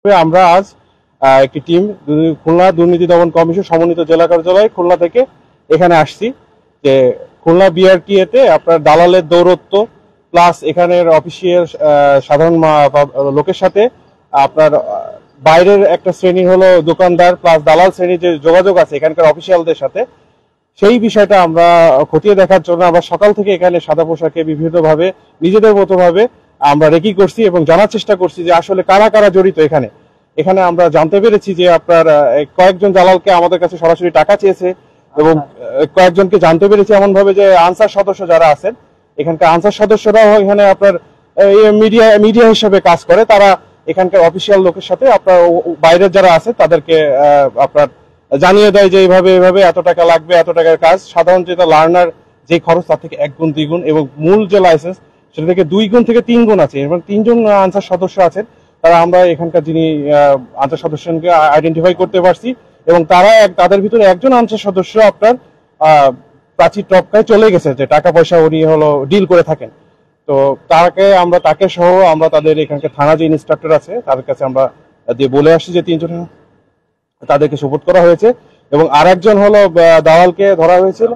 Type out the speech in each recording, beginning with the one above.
আমরা আজ একটি টিম খুলনা দুর্নীতি দমন কমিশন সমন্বিত জেলা কার্যালয় খুলনা থেকে এখানে আসছি যে খুলনা বিআরটিএ তে আপনার দালালের দৌরত্ব প্লাস এখানের অফিসিয়াল সাধারণ লোকের সাথে আপনার বাইরের একটা শ্রেণী হলো দোকানদার প্লাস দালাল শ্রেণীর যে যোগাযোগ আছে এখানকার অফিসিয়ালদের সাথে সেই বিষয়টা আমরা খতিয়ে দেখার জন্য আমরা সকাল থেকে এখানে সাদা পোশাকে বিভিন্নভাবে নিজেদের মতো ভাবে আমরা রেকি করছি এবং জানার চেষ্টা করছি যে আসলে কারা কারা জড়িত এখানে এখানে আমরা জানতে পেরেছি যে আপনার কয়েকজন দালালকে আমাদের কাছে সরাসরি টাকা চেয়েছে এবং কয়েকজনকে জানতে পেরেছি এমন ভাবে যে আনসার সদস্য যারা আছেন এখানকার আনসার সদস্যরাও এখানে আপনার মিডিয়া হিসেবে কাজ করে তারা এখানকার অফিসিয়াল লোকের সাথে আপনার বাইরের যারা আছে তাদেরকে আপনার জানিয়ে দেয় যে এইভাবে এইভাবে এত টাকা লাগবে এত টাকার কাজ সাধারণ যেটা লার্নার যে খরচ তার থেকে 1 গুণ 2 গুণ এবং মূল যে লাইসেন্স সেটা থেকে 2 গুণ থেকে 3 গুণ আছে এবং 3 জন আনসার সদস্য আছেন তারা আমরা এখানকার যিনি আনসার সদস্যকে আইডেন্টিফাই করতে পারছি এবং তাদের ভিতরে একজন আনসার সদস্য আপনার প্রাচীর টপকায় চলে গেছে যে টাকা পয়সা উনি হলো ডিল করে থাকেন তো তাকে সহ আমরা তাদের এখানকার থানা যে ইন্সট্রাক্টর আছে তাদের কাছে আমরা দিয়ে বলে আসছি যে 3 জন তাদেরকে সুপোর্ট করা হয়েছে এবং আরেকজন হলো দালালকে ধরা হয়েছিল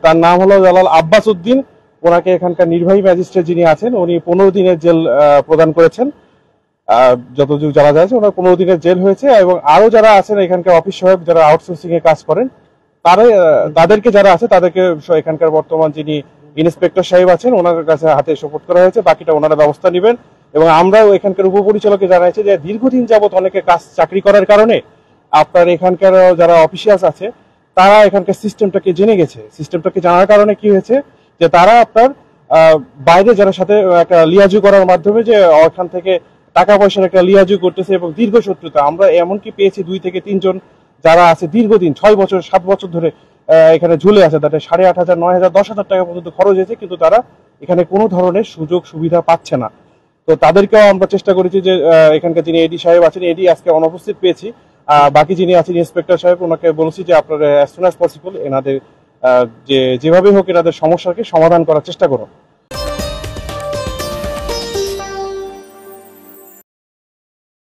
তার নাম হলো দালাল আব্বাস উদ্দিন ওনাকে এখানকার নির্বাহী ম্যাজিস্ট্রেট যিনি আছেন উনি 15 দিনের জেল প্রদান করেছেন যতদূর জানা যাচ্ছে ওনার 15 দিনের জেল হয়েছে এবং আরো যারা আছেন এখানকার অফিস সহায়ক যারা আউটসোর্সিং এ কাজ করেন তাদেরকে যারা আছে তাদেরকে এখানকার বর্তমান যিনি ইন্সপেক্টর সাহেব আছেন ওনার কাছে হাতে সুপোর্ট করা হয়েছে বাকিটা ওনারা ব্যবস্থা নেবেন এবং আমরাও এখানকার উপপরিচালককে জানাইছি যে দীর্ঘদিন যাবত অনেকে কাজ চাকরি করার কারণে আপনার এখানকার যারা অফিসিয়ালস আছে তারা এখানকার সিস্টেমটাকে জেনে গেছে সিস্টেমটাকে জানার কারণে কি হয়েছে যে তারা আপনার বাইরে যারা সাথে একটা লিয়াজু করার মাধ্যমে যে ওখান থেকে টাকা পয়সার একটা লিয়াজু করতেছে এবং দীর্ঘ শত্রুতা আমরা এমনকি পেয়েছি 2 থেকে 3 জন যারা আছে দীর্ঘদিন 6 বছর 7 বছর ধরে এখানে ঝুলে আছে তাদের 8,500 9,000 10,000 টাকা পর্যন্ত খরচ হয়েছে কিন্তু তারা এখানে কোনো ধরনের সুযোগ সুবিধা পাচ্ছে না তো তাদেরকেও আমরা চেষ্টা করেছি যে এখানকার যিনি এডি সাহেব আছেন এডি আজকে অনুপস্থিত পেয়েছি বাকি যিনি আছেন ইন্সপেক্টর সাহেব ওনাকে বলেছি যে আপনারা অ্যাজ সুন অ্যাজ পসিবল এনাদের যেভাবে হোক এনাদের সমস্যাকে সমাধান করার চেষ্টা করুন